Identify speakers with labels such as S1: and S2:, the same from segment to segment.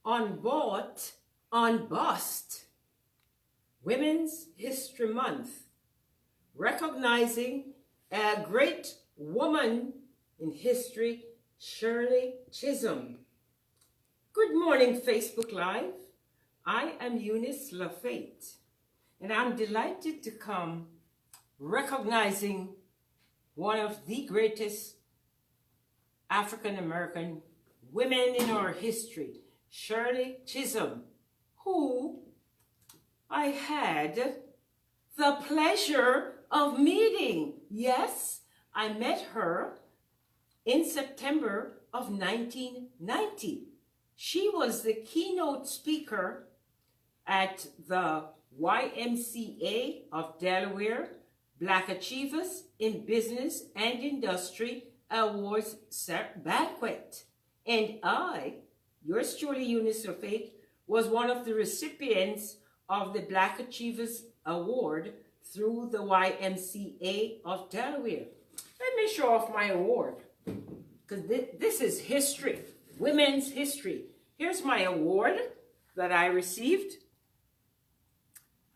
S1: on bought, on bust, Women's History Month, recognizing a great woman in history, Shirley Chisholm. Good morning, Facebook Live. I am Eunice LaFate, and I'm delighted to come recognizing one of the greatest African-American women in our history, Shirley Chisholm, who I had the pleasure of meeting. Yes, I met her in September of 1990. She was the keynote speaker at the YMCA of Delaware Black Achievers in Business and Industry Awards banquet. And I, yours truly, Eunice LaFate, was one of the recipients of the Black Achievers Award through the YMCA of Delaware. Let me show off my award, because this is history, women's history. Here's my award that I received.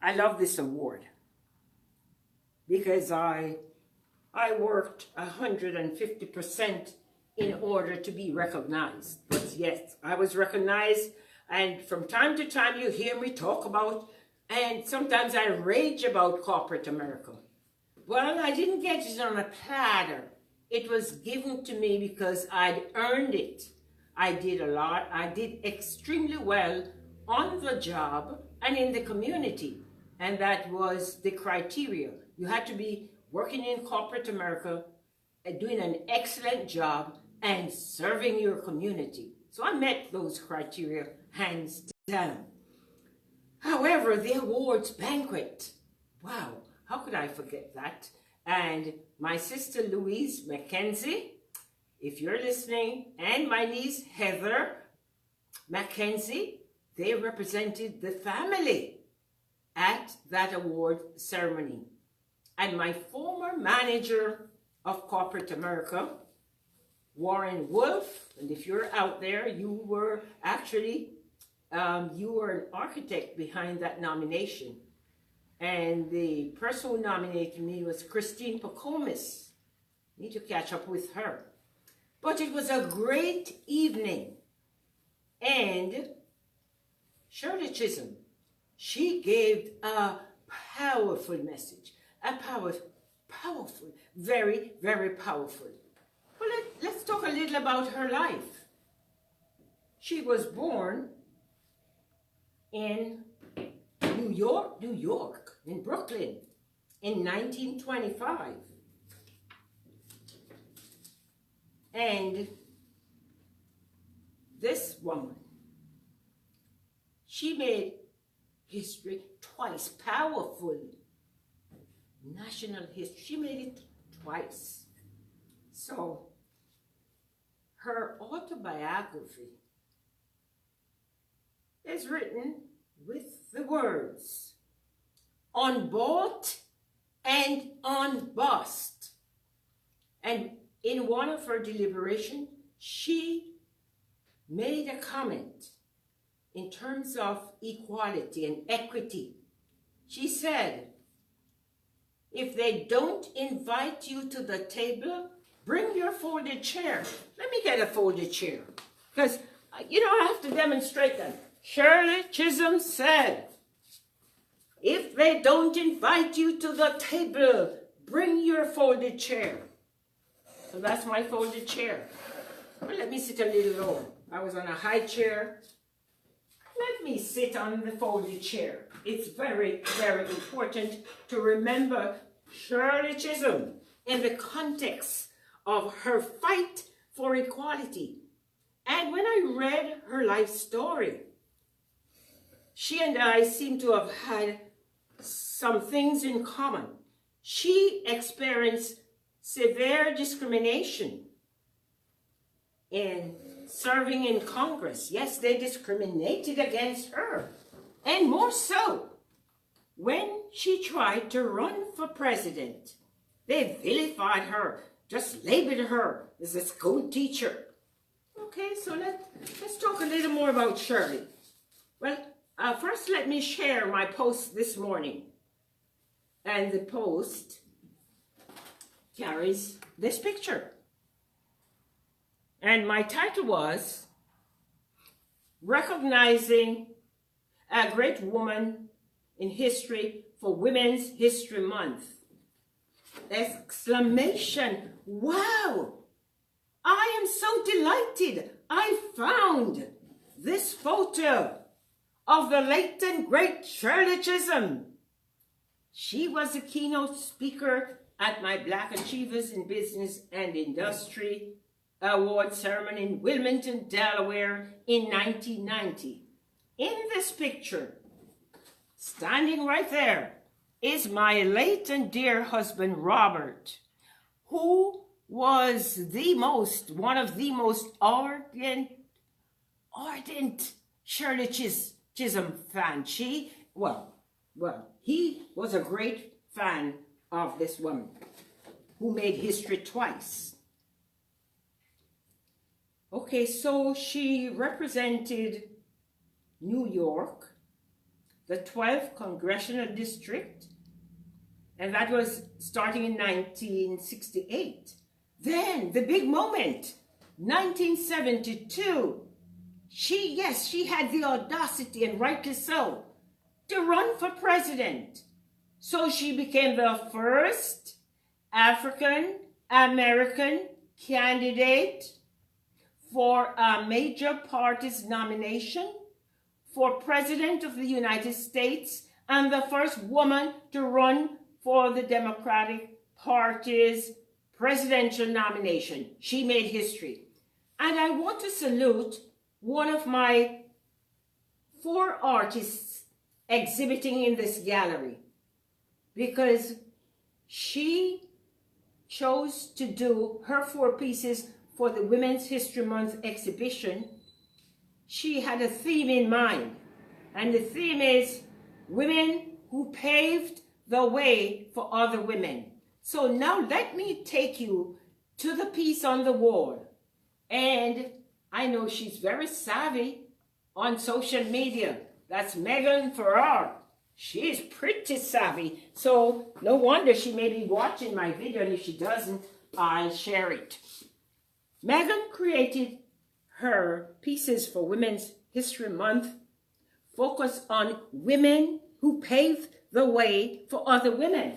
S1: I love this award because I worked 150% in order to be recognized. But yes, I was recognized, and from time to time you hear me talk about, and sometimes I rage about corporate America. Well, I didn't get it on a platter. It was given to me because I'd earned it. I did a lot. I did extremely well on the job and in the community. And that was the criteria. You had to be working in corporate America, doing an excellent job, and serving your community. So I met those criteria hands down. However, the awards banquet, wow, how could I forget that? And my sister Louise Mackenzie, if you're listening, and my niece Heather Mackenzie, they represented the family at that award ceremony. And my former manager of corporate America, Warren Wolf, and if you're out there, you were actually, you were an architect behind that nomination. And the person who nominated me was Christine Pacomis. Need to catch up with her. But it was a great evening. And Shirley Chisholm, she gave a powerful message. A powerful, very, very powerful. Well, let's talk a little about her life. She was born in New York, in Brooklyn, in 1925. And this woman, she made history twice, powerful. National history, she made it twice. So, her autobiography is written with the words, on bought and on bust. And in one of her deliberations, she made a comment in terms of equality and equity. She said, if they don't invite you to the table, bring your folded chair. Let me get a folded chair, because, I have to demonstrate that. Shirley Chisholm said, if they don't invite you to the table, bring your folded chair. So that's my folded chair. Well, let me sit a little lower. I was on a high chair. Let me sit on the folded chair. It's very, very important to remember Shirley Chisholm in the context of her fight for equality. And when I read her life story, she and I seem to have had some things in common. She experienced severe discrimination in serving in Congress. Yes, they discriminated against her. And more so, when she tried to run for president, they vilified her, just labeled her as a school teacher. Okay, so let's talk a little more about Shirley. Well, first let me share my post this morning. And the post carries this picture. And my title was, Recognizing a Great Woman in History for Women's History Month. Exclamation, wow! I am so delighted. I found this photo of the late and great Shirley Chisholm. She was a keynote speaker at my Black Achievers in Business and Industry Award ceremony in Wilmington, Delaware in 1990. In this picture, standing right there, is my late and dear husband, Robert, who was one of the most ardent Shirley Chisholm fan. He was a great fan of this woman who made history twice. Okay, so she represented New York, the 12th Congressional District, and that was starting in 1968. Then, the big moment, 1972, she had the audacity, and rightly so, to run for president. So she became the first African-American candidate for a major party's nomination for President of the United States and the first woman to run for the Democratic Party's presidential nomination. She made history. And I want to salute one of my 4 artists exhibiting in this gallery, because she chose to do her 4 pieces for the Women's History Month exhibition. She had a theme in mind, and the theme is women who paved the way for other women. So now let me take you to the piece on the wall. And I know she's very savvy on social media. That's Megan Farrar. She's pretty savvy. So no wonder she may be watching my video, and if she doesn't, I'll share it. Megan created her pieces for Women's History Month focus on women who paved the way for other women.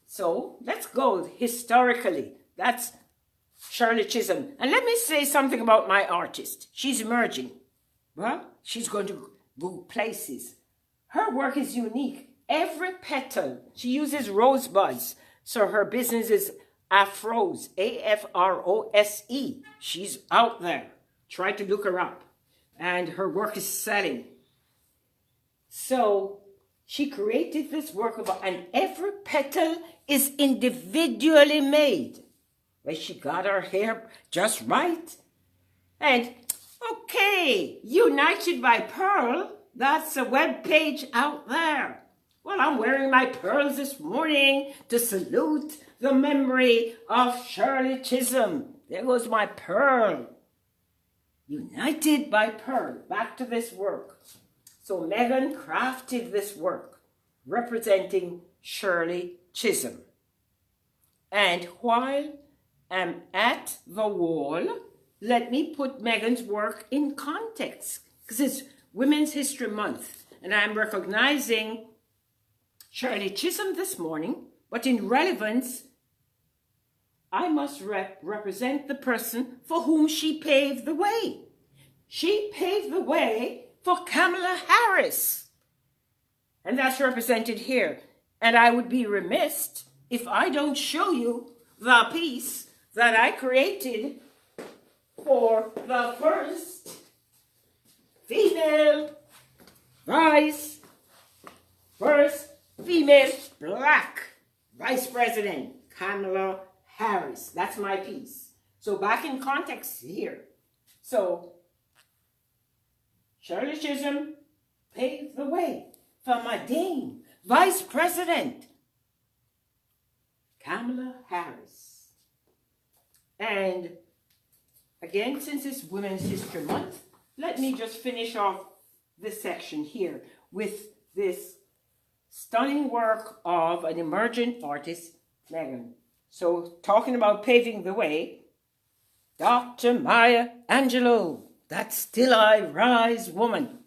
S1: So let's go historically. That's Shirley Chisholm. And let me say something about my artist. She's emerging. Well, she's going to go places. Her work is unique. Every petal, she uses rosebuds. So her business is Afrose, A-F-R-O-S-E. She's out there. Try to look her up. And her work is selling. So she created this work, and every petal is individually made. Well, she got her hair just right. And, okay, United by Pearl, that's a web page out there. Well, I'm wearing my pearls this morning to salute the memory of Shirley Chisholm. There goes my pearl. United by Pearl. Back to this work. So Megan crafted this work representing Shirley Chisholm. And while I'm at the wall, let me put Megan's work in context, because it's Women's History Month, and I'm recognizing Shirley Chisholm this morning, but in relevance, I must represent the person for whom she paved the way. She paved the way for Kamala Harris, and that's represented here. And I would be remiss if I don't show you the piece that I created for the first female black vice president, Kamala Harris. That's my piece. So back in context here. So Shirley Chisholm paved the way for my Dame, Vice President Kamala Harris. And again, since it's Women's History Month, let me just finish off this section here with this stunning work of an emerging artist, Megan. So, talking about paving the way, Dr. Maya Angelou, that Still I Rise woman.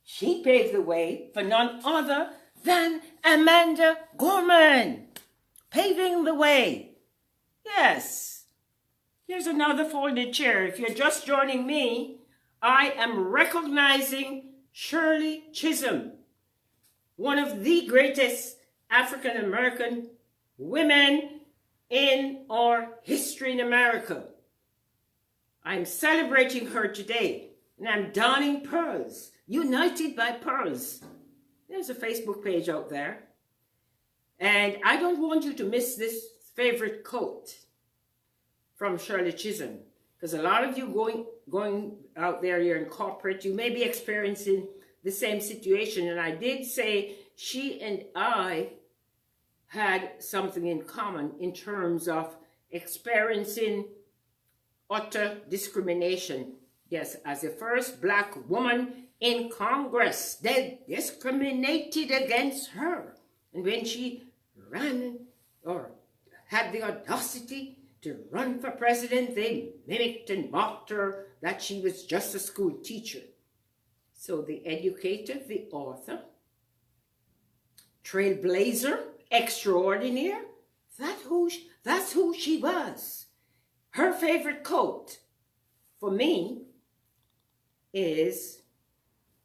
S1: She paved the way for none other than Amanda Gorman, paving the way. Yes. Here's another folded chair. If you're just joining me, I am recognizing Shirley Chisholm, one of the greatest African-American women in our history in America. I'm celebrating her today, and I'm donning pearls, united by pearls. There's a Facebook page out there. And I don't want you to miss this favorite quote from Shirley Chisholm, because a lot of you going out there, you're in corporate, you may be experiencing the same situation. And I did say she and I had something in common in terms of experiencing utter discrimination. Yes, as the first Black woman in Congress, they discriminated against her. And when she ran or had the audacity to run for president, they mimicked and mocked her that she was just a school teacher. So the educator, the author, trailblazer, extraordinaire, that's who she was. Her favorite quote for me is,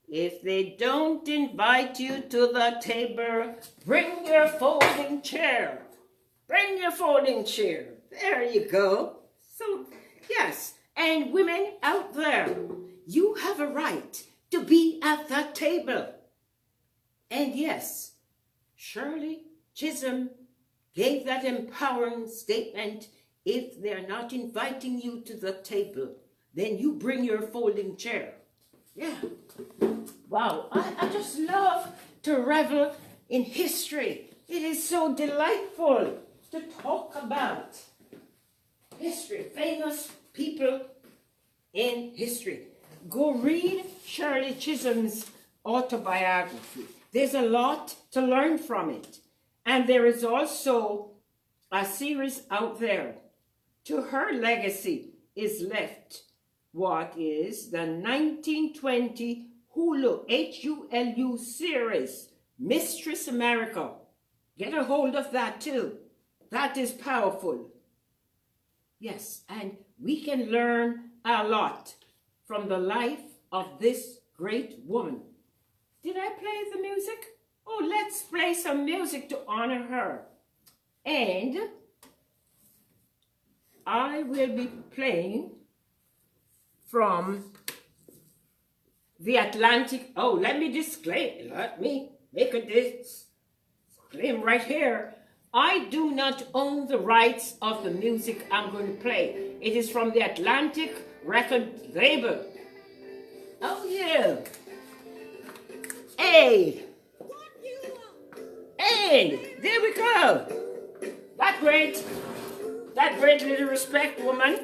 S1: if they don't invite you to the table, bring your folding chair. Bring your folding chair. There you go. So, yes, and women out there, you have a right to be at that table. And yes, Shirley Chisholm gave that empowering statement. If they're not inviting you to the table, then you bring your folding chair. Yeah. Wow, I just love to revel in history. It is so delightful to talk about history, famous people in history. Go read Shirley Chisholm's autobiography. There's a lot to learn from it. And there is also a series out there. To her legacy is left what is the 1920 Hulu, H-U-L-U series, Mistress America. Get a hold of that too. That is powerful. Yes, and we can learn a lot from the life of this great woman. Did I play the music? Oh, let's play some music to honor her. And I will be playing from the Atlantic. Oh, let me disclaim. Let me make a disclaim right here. I do not own the rights of the music I'm going to play. It is from the Atlantic record label. Oh, yeah. Hey. Hey, there we go. That great little respect, woman.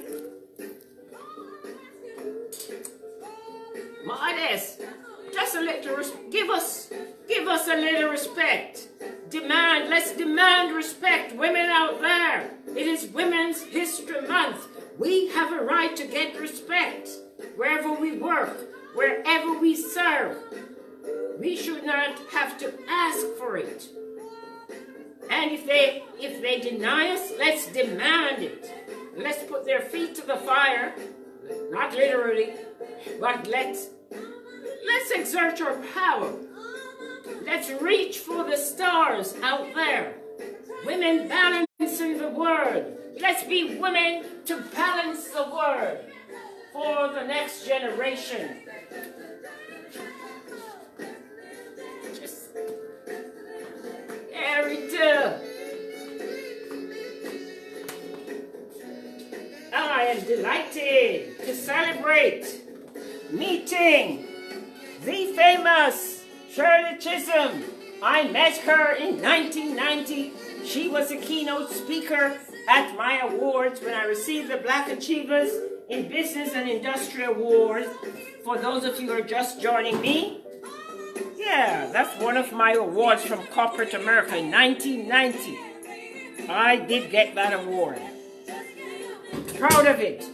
S1: Modest. Just a little give us a little respect. Let's demand respect, women out there. It is Women's History Month. We have a right to get respect wherever we work, wherever we serve. We should not have to ask for it. And if they deny us, let's demand it. Let's put their feet to the fire, not literally, but let's exert our power. Let's reach for the stars out there. Women balancing the word. Let's be women to balance the word for the next generation. Just there we do. I am delighted to celebrate meeting the famous Shirley Chisholm. I met her in 1990. She was a keynote speaker at my awards when I received the Black Achievers in Business and Industry Award. For those of you who are just joining me, yeah, that's one of my awards from corporate America in 1990. I did get that award. Proud of it.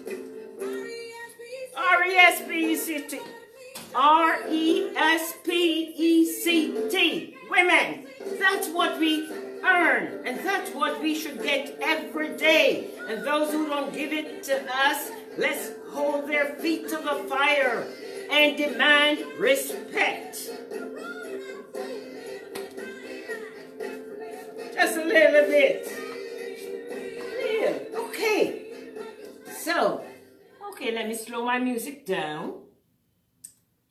S1: R-E-S-P-E-C-T. R-E-S-P-E-C-T. Women, that's what we earn, and that's what we should get every day. And those who don't give it to us, let's hold their feet to the fire and demand respect. Just a little bit. Yeah. Okay. So, let me slow my music down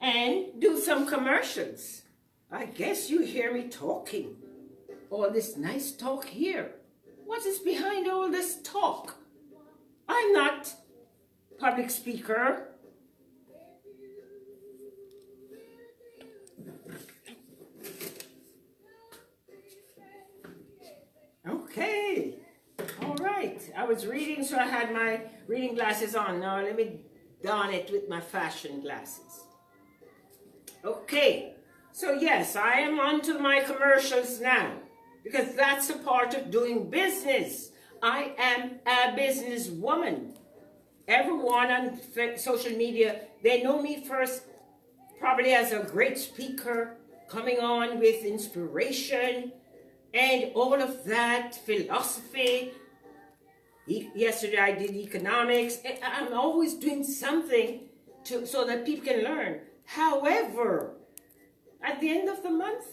S1: and do some commercials. I guess you hear me talking. All this nice talk here. What is behind all this talk? I'm not public speaker. Okay. All right. I was reading, so I had my reading glasses on. Now let me don it with my fashion glasses. Okay. So yes, I am on to my commercials now, because that's a part of doing business. I am a businesswoman. Everyone on social media, they know me first probably as a great speaker, coming on with inspiration and all of that, philosophy. Yesterday I did economics. I'm always doing something so that people can learn. However, at the end of the month,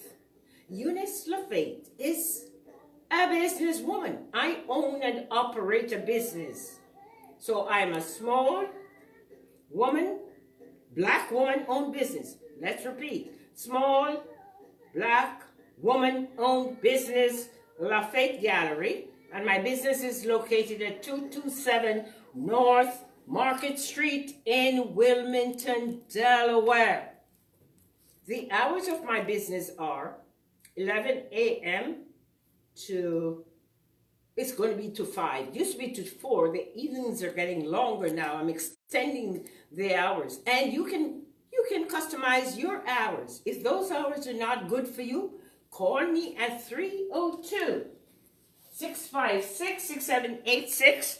S1: Eunice LaFate is a businesswoman. I own and operate a business. So I'm a small woman, black woman-owned business. Let's repeat. Small, black, woman-owned business, LaFate Gallery. And my business is located at 227 North Market Street in Wilmington, Delaware. The hours of my business are 11 a.m. to, it's going to be to 5. It used to be to 4. The evenings are getting longer now. I'm extending the hours. And you can customize your hours. If those hours are not good for you, call me at 302-656-6786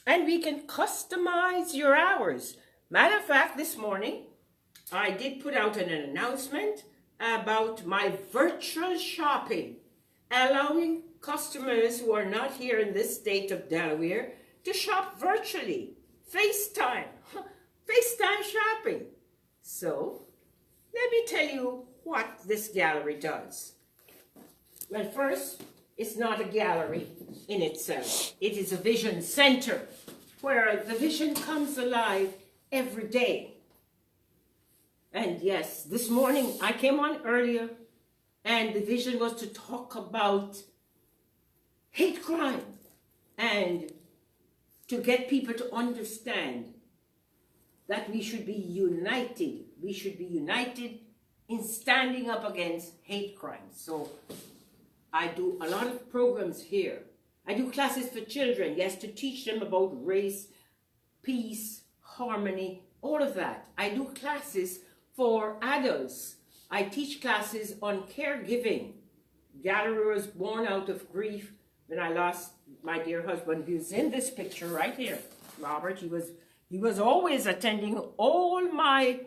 S1: and we can customize your hours. Matter of fact, this morning, I did put out an announcement about my virtual shopping, allowing customers who are not here in this state of Delaware to shop virtually. FaceTime shopping. So, let me tell you what this gallery does. Well, first, it's not a gallery in itself. It is a vision center where the vision comes alive every day. And yes, this morning I came on earlier and the vision was to talk about hate crime and to get people to understand that we should be united. We should be united in standing up against hate crimes. So I do a lot of programs here. I do classes for children, yes, to teach them about race, peace, harmony, all of that. I do classes for adults. I teach classes on caregiving. Gallery was born out of grief when I lost my dear husband. He was in this picture right here. Robert, he was always attending all my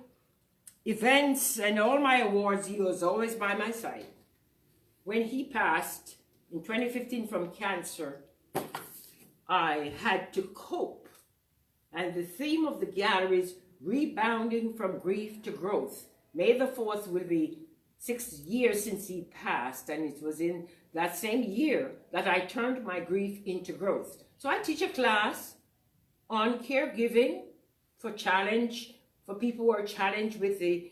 S1: events and all my awards. He was always by my side. When he passed in 2015 from cancer, I had to cope. And the theme of the gallery is rebounding from grief to growth. May the 4th will be 6 years since he passed, and it was in that same year that I turned my grief into growth. So I teach a class on caregiving for people who are challenged with the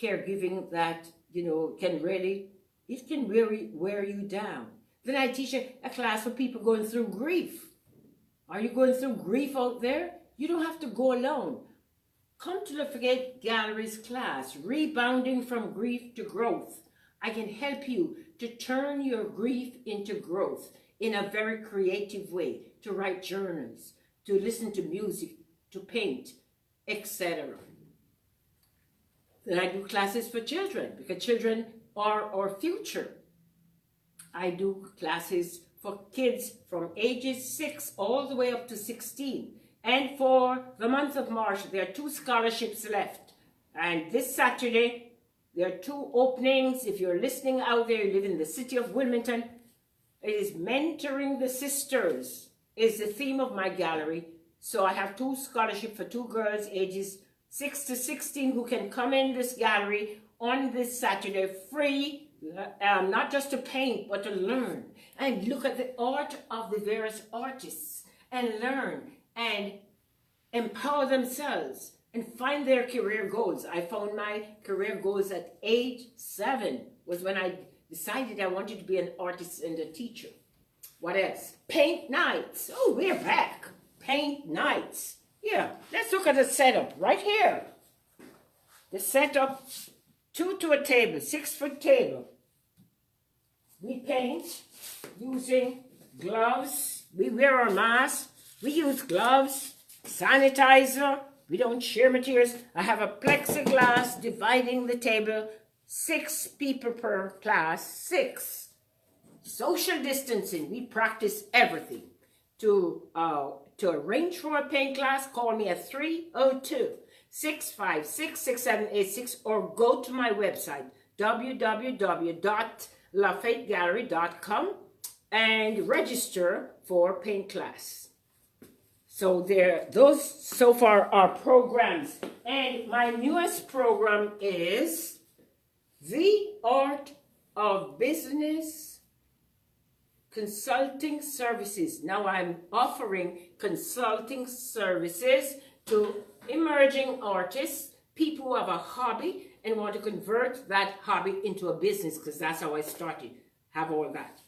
S1: caregiving that, can really wear you down. Then I teach a class for people going through grief. Are you going through grief out there? You don't have to go alone. Come to the LaFate Gallery's class, Rebounding from Grief to Growth. I can help you to turn your grief into growth in a very creative way, to write journals, to listen to music, to paint, etc. Then I do classes for children because children are our future. I do classes for kids from ages 6 all the way up to 16. And for the month of March, there are 2 scholarships left. And this Saturday, there are 2 openings. If you're listening out there, you live in the city of Wilmington, it is Mentoring the Sisters is the theme of my gallery. So I have 2 scholarships for 2 girls ages 6 to 16 who can come in this gallery on this Saturday free, not just to paint, but to learn and look at the art of the various artists and learn and empower themselves and find their career goals. I found my career goals at age 7 was when I decided I wanted to be an artist and a teacher. What else? Paint nights. Oh, we're back. Paint nights. Yeah, let's look at the setup right here. The setup, 2 to a table, 6-foot table. We paint using gloves. We wear our masks. We use gloves, sanitizer. We don't share materials. I have a plexiglass dividing the table, 6 people per class, 6. Social distancing, we practice everything. To arrange for a paint class, call me at 302-656-6786 or go to my website, www.lafategallery.com and register for paint class. So those so far are programs. And my newest program is The Art of Business Consulting Services. Now I'm offering consulting services to emerging artists, people who have a hobby and want to convert that hobby into a business, because that's how I started, have all that.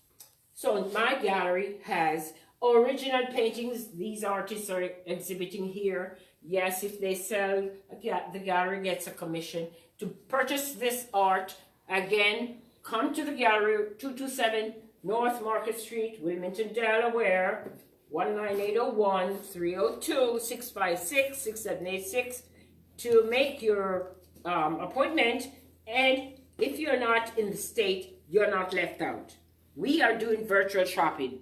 S1: So my gallery has original paintings. These artists are exhibiting here. Yes, if they sell, the gallery gets a commission. To purchase this art, again, come to the gallery, 227 North Market Street, Wilmington, Delaware, 19801-302-656-6786 to make your appointment. And if you're not in the state, you're not left out. We are doing virtual shopping.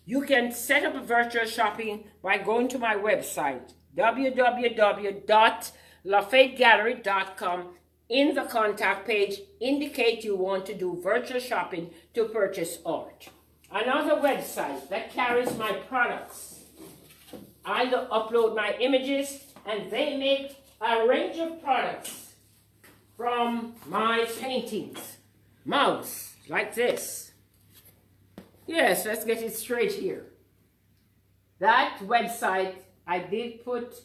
S1: You can set up a virtual shopping by going to my website, www.lafategallery.com. In the contact page, indicate you want to do virtual shopping to purchase art. Another website that carries my products. I upload my images and they make a range of products from my paintings. Mugs like this. Yes, let's get it straight here. That website I did put,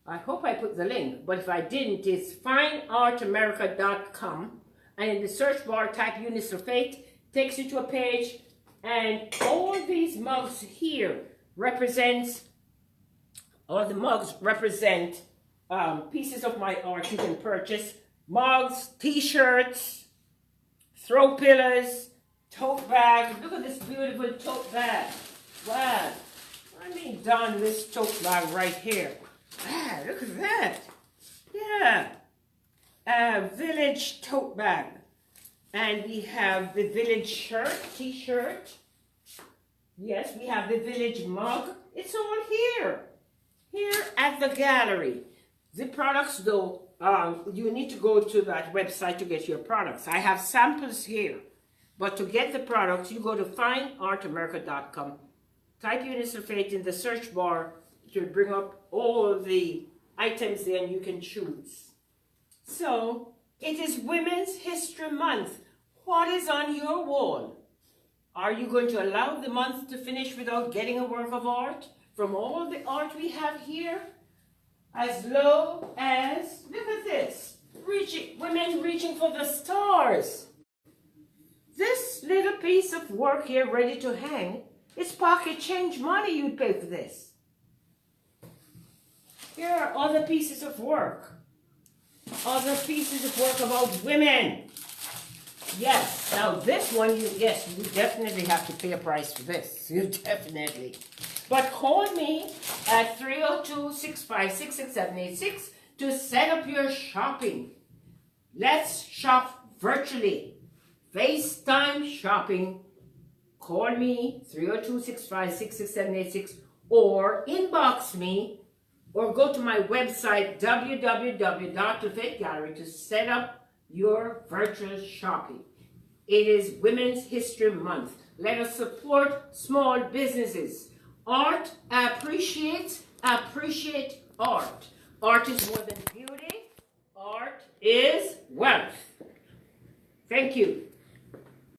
S1: I hope I put the link, but if I didn't, it's fineartamerica.com. And in the search bar, type Eunice LaFate, takes you to a page, and all these mugs here represent pieces of my art you can purchase. Mugs, t-shirts, throw pillows, tote bags. Look at this beautiful tote bag. Wow. I mean, done this tote bag right here. Ah, look at that. Yeah. A village tote bag. And we have the village shirt, t-shirt. Yes, we have the village mug. It's all here. Here at the gallery. The products, though, you need to go to that website to get your products. I have samples here. But to get the products, you go to fineartamerica.com. Type Eunice LaFate in the search bar. It will bring up all the items there and you can choose. So, it is Women's History Month. What is on your wall? Are you going to allow the month to finish without getting a work of art? From all the art we have here, as low as, look at this, women reaching for the stars. This little piece of work here ready to hang, it's pocket change money you'd pay for this. Here are other pieces of work. Other pieces of work about women. Yes, now this one, you definitely have to pay a price for this. You definitely. But call me at 302-656-6786 to set up your shopping. Let's shop virtually. FaceTime shopping. Call me 302-656-6786 or inbox me or go to my website www.LaFate Gallery to set up your virtual shopping. It is Women's History Month. Let us support small businesses. Art appreciate art. Art is more than beauty. Art is wealth. Thank you.